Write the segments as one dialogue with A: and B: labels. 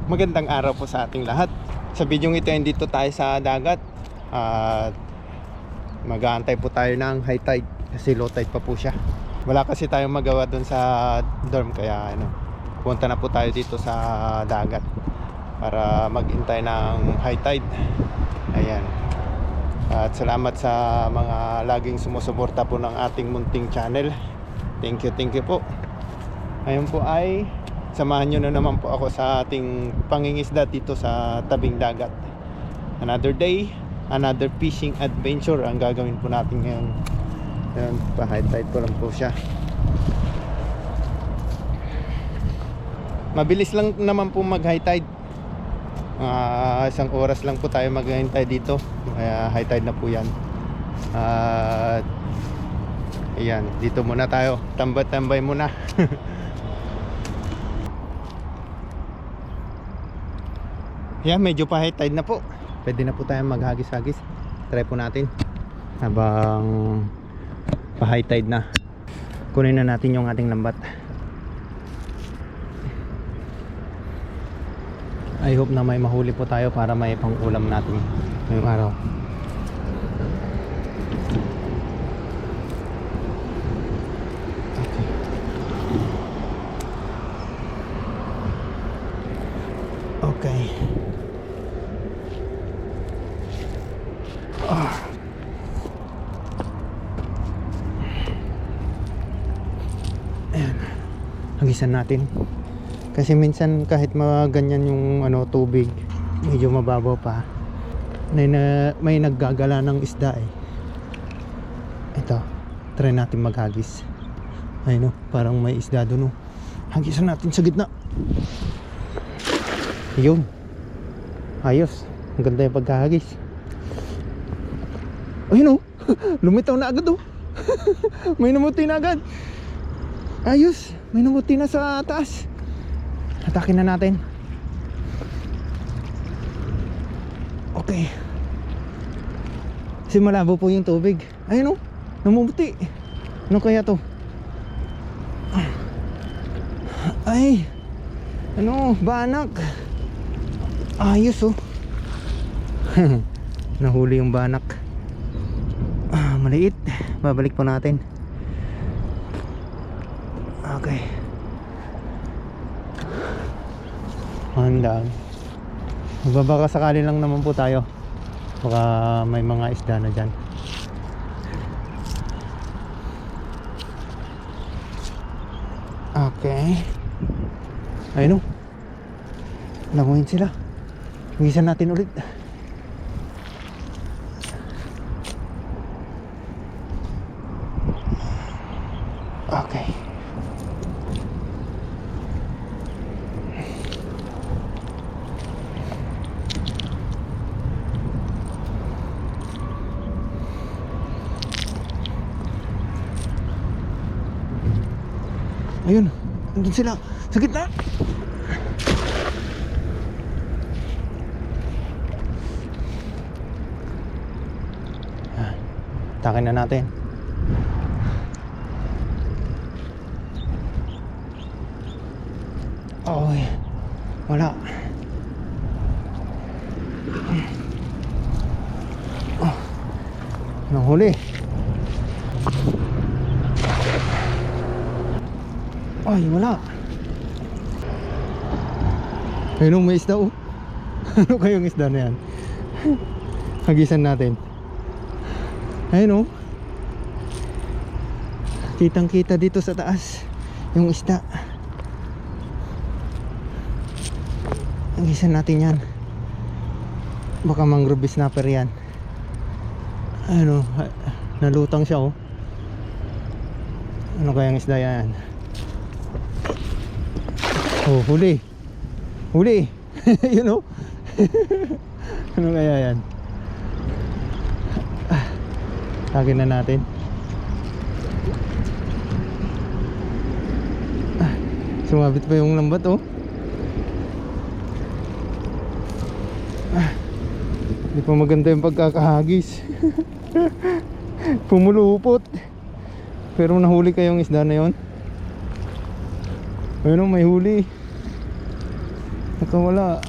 A: Magandang araw po sa ating lahat. Sa video ito, dito tayo sa dagat at mag-aantay po tayo ng high tide kasi low tide pa po siya. Wala kasi tayong magawa dun sa dorm, kaya punta na po tayo dito sa dagat para mag-intay ng high tide. Ayan. At salamat sa mga laging sumusuporta po ng ating munting channel. Thank you po. Ngayon po ay samahan nyo na naman po ako sa ating pangingisda dito sa tabing dagat. Another day, another fishing adventure ang gagawin po natin ngayon. Ayan, pa-high tide po lang po siya. Mabilis lang naman po mag-high tide. Isang oras lang po tayo mag-hintay dito. Kaya high tide na po yan. Ayan, dito muna tayo. Tambay-tambay muna. Yan, medyo pa high tide na po. Pwede na po tayong maghagis-hagis. Try po natin habang pa high tide na. Kunin na natin yung ating lambat. I hope na may mahuli po tayo para may pang ulam natin ngayong araw. Okay. Ayan, hagisan natin kasi minsan kahit ganyan yung tubig medyo mababaw pa, may naggagala ng isda ito, try natin maghagis. Ayun parang may isda doon hagisan natin sa gitna. Yun, ayos, ang ganda yung pagkahagis. Ayun lumitaw na agad may namuti na agad. Ayos, may namuti na sa taas. Hatakin na natin. Okay, kasi malabo po yung tubig. Ayun namumuti. Ano kaya to? Ay, banak. Ayos nahuli yung banak. Maliit, babalik po natin. Okay, handang baka sakali lang naman po tayo, baka may mga isda na dyan. Okay, ayun languin sila. Huwisan natin ulit. Okay. Ayun, andun sila sa gitna. Takin na natin. Oy, wala. Nahuli. Ay, wala. Ayun may isda Ano kayong isda na yan? Hagisan natin. Ayun kitang kita dito sa taas yung isda. Hagisan natin yan. Baka mangrove snapper yan. Ayun nalutang siya Ano kayang isda yan? Huli. Yun Ano kaya yan? Tagin na natin. Sumabit pa yung lambat Hindi pa maganda yung pagkakahagis. Pumulupot. Pero nahuli kayong isda na yon. Ayun may huli. Nakawala.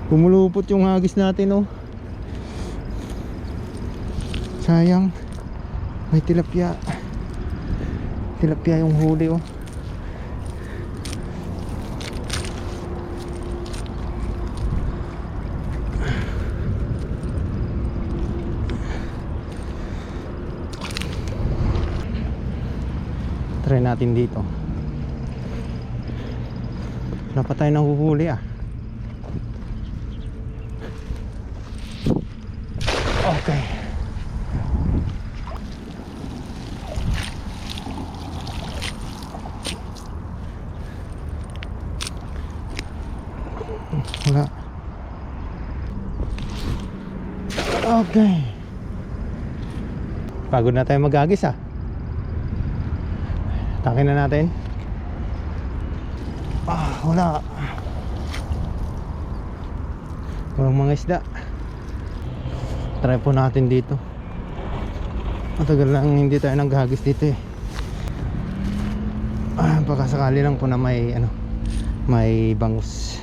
A: Pumulupot yung hagis natin, oh. Sayang. May tilapia. Tilapia yung huli, oh. Try natin dito. Wala pa tayo nahuhuli, ah. Okay. Wala. Okay. Pagod na tayo maghagis, ah. Takin na natin. Wala. Walang mga isda. Try po natin dito. Matagal lang hindi tayo naghagis dito, eh. Baka sakali lang po na may may bangus.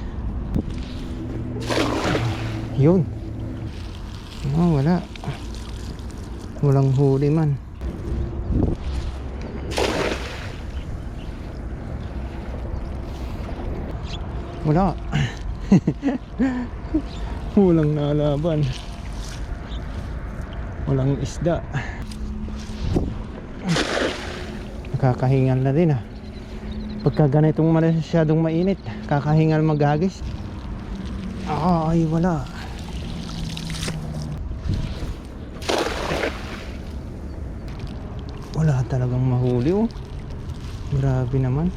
A: Yun. Wala. Walang huli man. Wala. Walang nalaban. Walang isda. Nakakahingal na din, ah. Pagka ganitong masyadong mainit, kakahingal maghagis. Ay, wala. Wala talagang mahuli, oh. Grabe naman.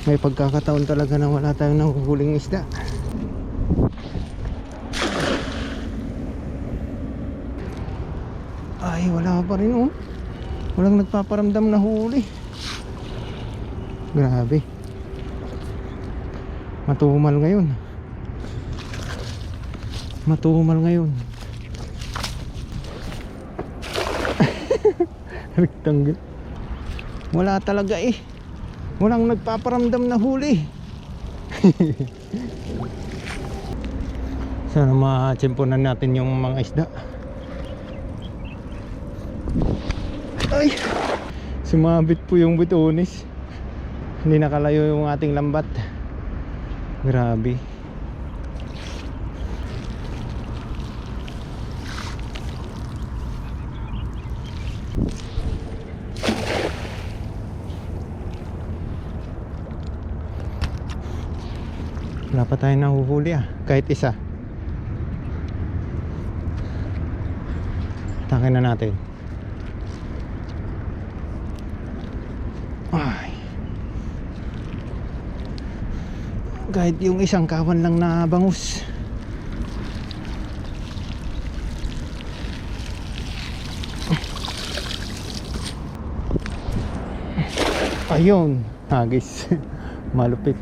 A: May pagkakataon talaga na wala tayong nahuhuling isda. Ay, wala pa rin, oh. Walang nagpaparamdam na huli. Grabe. Matumal ngayon. Matumal ngayon. Rectangle. Wala talaga, eh. Walang nagpaparamdam na huli. Sana ma-tsemponan natin yung mga isda. Ay, sumabit po yung bitunis. Hindi nakalayo yung ating lambat. Grabe. Wala pa tayo nahuhuli, ah. Kahit isa. Takin na natin. Ay. Kahit yung isang kawan lang na bangus. Ayun, hagis. Malupit.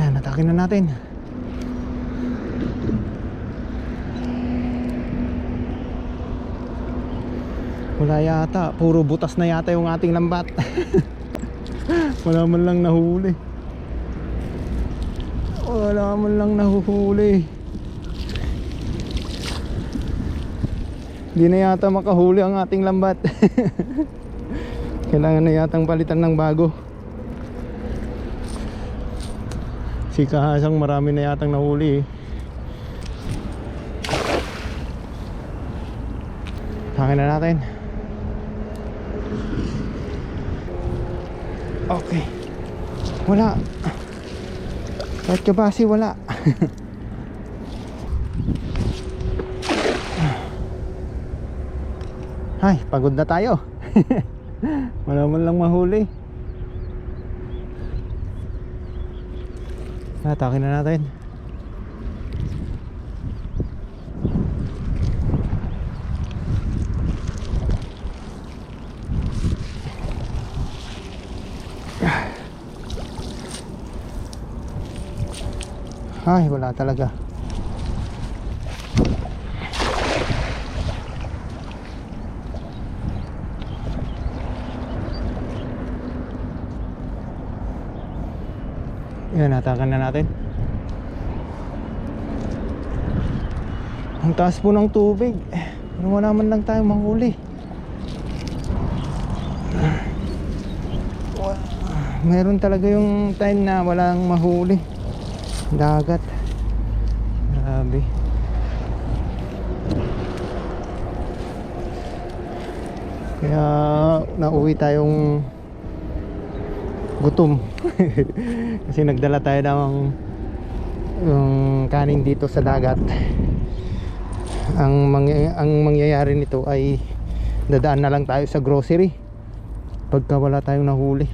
A: Ayan, natakin na natin. Wala yata, puro butas na yata yung ating lambat. Wala man lang nahuli. Wala man lang nahuhuli. Hindi na yata makahuli ang ating lambat. Kailangan na yatang palitan ng bago. Si Kahasang marami na yatang nahuli, eh. Takin na natin. Okay. Wala. Kahit kabasi, wala. Ay, pagod na tayo. Wala man lang mahuli. Takin na natin. Ay, wala talaga. Yan, natakan na natin. Ang taas po ng tubig. Pero wala man lang tayo mahuli. Meron talaga yung time na walang mahuli. Dagat. Grabe. Kaya nauwi tayong gutom. Kasi nagdala tayo ng kanin dito sa dagat. Ang mangyayari nito ay dadaan na lang tayo sa grocery pagka wala tayong nahuli.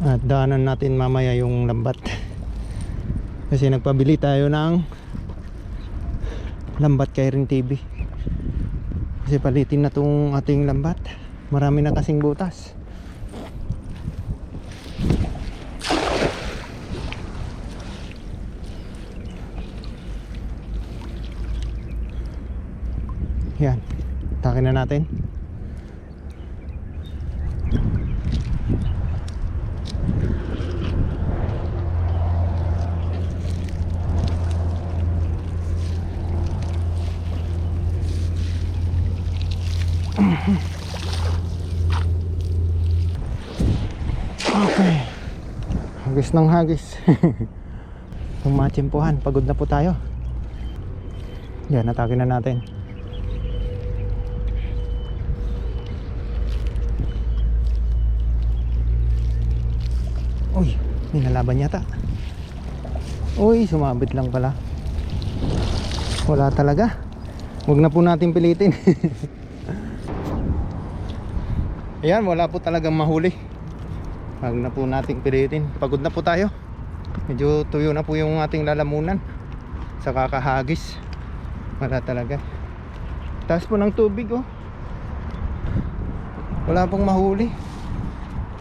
A: At daanan natin mamaya yung lambat. Kasi nagpabili tayo ng lambat kay Rin TV. Kasi palitin na tong ating lambat. Marami na kasing butas. Yan, takin na natin. Okay, hagis ng hagis. Tumatsimpuhan, pagod na po tayo. Yan, natakin na natin. Uy, may nalaban yata. Uy, sumabit lang pala. Wala talaga. Huwag na po natin pilitin. Ayan, wala po talagang mahuli. Huwag na po natin pilitin. Pagod na po tayo. Medyo tuyo na po yung ating lalamunan sa kakahagis. Wala talaga. Taas po ng tubig, oh. Wala pong mahuli.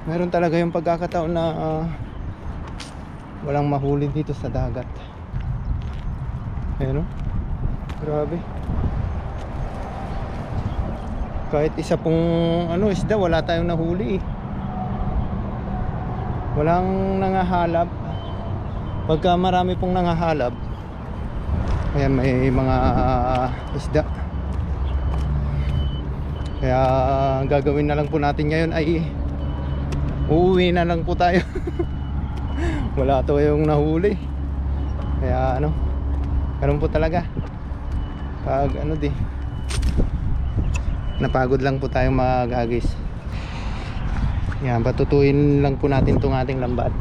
A: Meron talaga yung pagkakataon na walang mahuli dito sa dagat. Ayan, oh. Grabe. Kahit isa pong isda, wala tayong nahuli, eh. Walang nangahalab. Pagka marami pong nangahalab, ayan, may mga isda. Kaya gagawin na lang po natin ngayon ay uuwi na lang po tayo. Wala to yung nahuli. Kaya ganun po talaga. Pag napagod lang po tayong mag-agis. Yan, patutuin lang po natin itong ating lambat.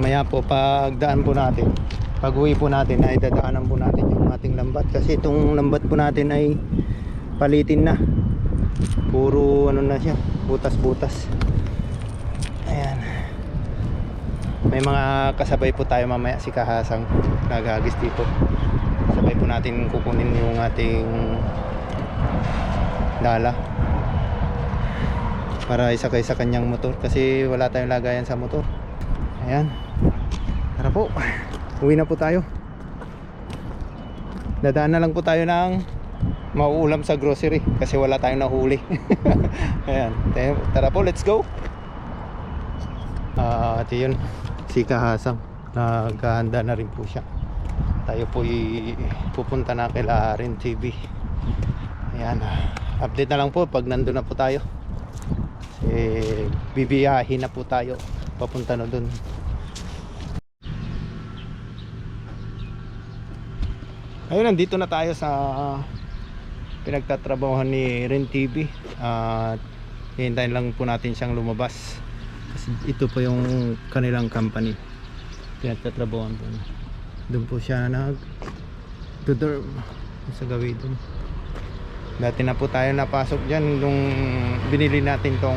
A: Maya po, pagdaan po natin, pag uwi po natin, ay dadaanan po natin yung ating lambat. Kasi itong lambat po natin ay palitin na. Puro na siya, butas-butas. Ayan. May mga kasabay po tayo mamaya, si Kahasang naghagis dito. Sabay po natin kukunin yung ating dala para isakay sa kanyang motor, kasi wala tayong lagayan sa motor. Ayan, tara po, uwi na po tayo. Dadaan na lang po tayo ng mauulam sa grocery kasi wala tayong nahuli. Ayan, tara po, let's go. At yun, si Kahasang naghahanda na rin po siya. Tayo po pupunta na kay Rin TV. Ayan, update na lang po pag nandun na po tayo. Bibiyahin na po tayo papunta na dun. Ayun, nandito na tayo sa pinagtatrabahuhan ni Rin TV. At hintayin lang po natin siyang lumabas kasi ito po yung kanilang company pinagtatrabahuhan po. Doon po siya nag-dorm sa gawin doon. Dati na po tayo napasok dyan nung binili natin tong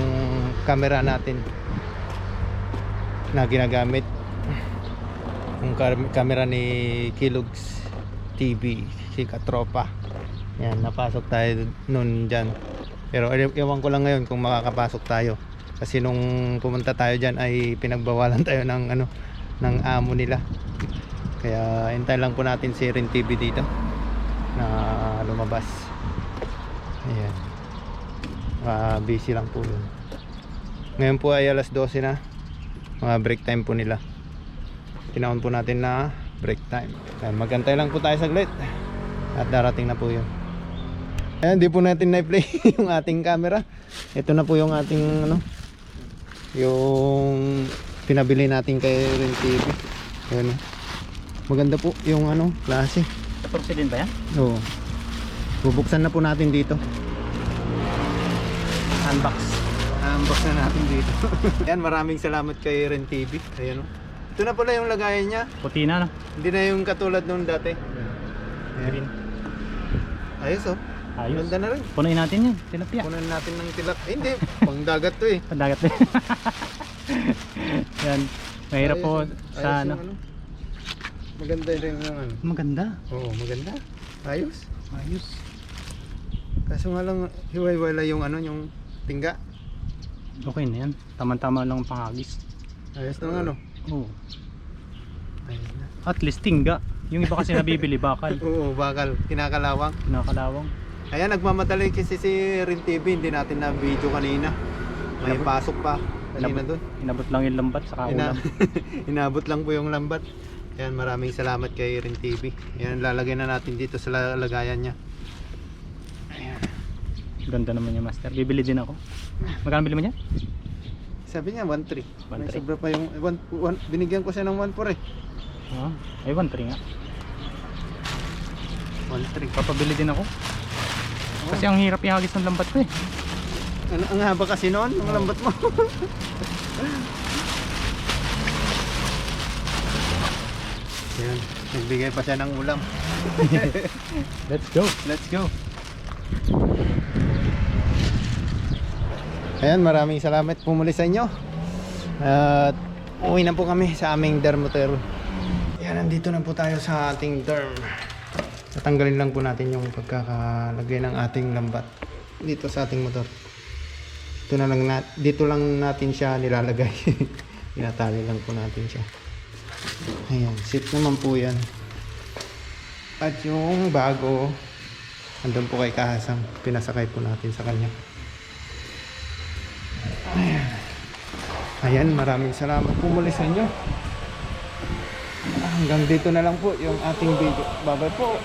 A: camera natin na ginagamit, yung camera ni Kilogs TV, si Katropa. Yan, napasok tayo noon dyan. Pero ewan ko lang ngayon kung makakapasok tayo, kasi nung pumunta tayo dyan ay pinagbawalan tayo ng ng amo nila. Kaya hintay lang po natin si Rin TV dito na lumabas. Ayan. Busy lang po yun. Ngayon po ay alas 12 na. Mga break time po nila. Tinawon po natin na break time. Ayan, magantay lang po tayo saglit. At darating na po yun. Ayan, di po natin na-play yung ating camera. Ito na po yung ating ano, yung pinabili natin kay Ren TV. Ayan. Maganda po yung ano, klase.
B: 14 din ba yan?
A: Oo. Bubuksan na po natin dito.
B: Unbox.
A: Unbox na natin dito. Ayan, maraming salamat kay Ren TV. Ayan, oh. Ito na pala yung lagayan niya.
B: Puti na, no?
A: Hindi na yung katulad nung dati.
B: Green.
A: Ayos, oh.
B: Ayos.
A: Ganda na rin.
B: Punuin natin yan. Tilapia.
A: Punan natin ng tilap. Eh, hindi, pang dagat to eh.
B: Pandagat din. Yan. Mahirap po
A: Ayos
B: sa
A: yung
B: ano.
A: Maganda rin yung ano.
B: Maganda.
A: Oo, maganda. Ayos.
B: Ayos.
A: Kaso nga lang, hiwa-hiwala yung ano, yung tingga.
B: Okay na yan. Tama-tama lang ang pangagis.
A: Ayos na ano.
B: Oo.
A: Ayos na.
B: At least tingga. Yung iba kasi nabibili bakal.
A: Oo, bakal. Kinakalawang.
B: Nakalawang.
A: Ayan, nagmamadali kasi si Rin TV. Hindi natin na video kanina. May pasok pa kanina doon.
B: Inabot lang yung lambat sa kaulam.
A: Inabot lang po yung lambat. Ayan, maraming salamat kay Rin TV. Ayan, lalagay na natin dito sa lagayan niya. Ayan.
B: Ganda naman yung master. Bibili din ako. Magkano bili mo niya?
A: Sabi niya 1.3. May
B: 1.3.
A: sobra pa yung binigyan ko siya ng 1.4 eh.
B: Oh, ay 1.3 nga.
A: 1.3.
B: Papabili din ako. Kasi ang hirap ihagis ng lambat ko eh.
A: Ang haba kasi noon, ang lambat mo. Ayan, nagbigay pa siya ng ulam.
B: Let's go.
A: Let's go. Ayan, maraming salamat po muli sa inyo. At uwi na po kami sa aming dermoter. Ayan, nandito na po tayo sa ating derm. Tatanggalin lang po natin yung pagkakalagay ng ating lambat dito sa ating motor. Dito lang natin siya nilalagay. Tinatali lang po natin siya. Ayan, sit naman po yan. At yung bago, andun po kay Kahasang, pinasakay po natin sa kanya. Ayan. Ayan, maraming salamat po muli sa inyo. Hanggang dito na lang po yung ating video. Bye bye po.